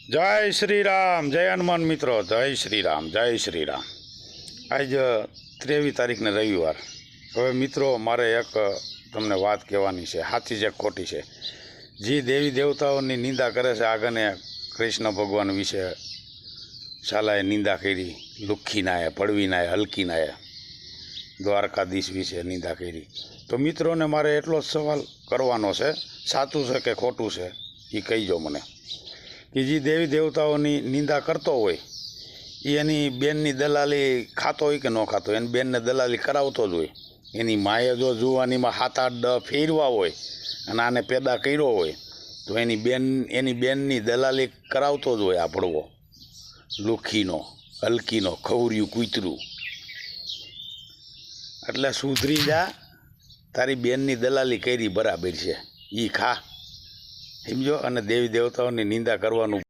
જય શ્રી રામ, જય હનુમાન મિત્રો, જય શ્રી રામ, જય શ્રી રામ। આજ 23 તારીખને રવિવાર। હવે મિત્રો મારે એક તમને વાત કહેવાની છે, સાચી છે ખોટી છે। જે દેવી દેવતાઓની નિંદા કરે છે, આગળને કૃષ્ણ ભગવાન વિશે શાલાએ નિંદા કરી, લુખ્ખીનાએ, પડવીનાએ, હલકીનાએ, દ્વારકાધીશ વિશે નિંદા કરી। તો મિત્રોને મારે એટલો જ સવાલ કરવાનો છે, સાચું છે કે ખોટું છે એ કહીજો મને। કે જે દેવી દેવતાઓની નિંદા કરતો હોય એ એની બેનની દલાલી ખાતો હોય કે ન ખાતો, એની બેનને દલાલી કરાવતો જ હોય। એની માએ જો જુવાનીમાં 7-8 ફેરવા હોય અને આને પેદા કર્યો હોય તો એની બેનની દલાલી કરાવતો જ હોય। આ ભડવો લુખ્ખીનો, હલકીનો, ખવર્યું કૂતરું। એટલે સુધરી જા, તારી બેનની દલાલી કરી બરાબર છે એ ખા, સમજો। અને દેવી દેવતાઓની નિંદા કરવાનું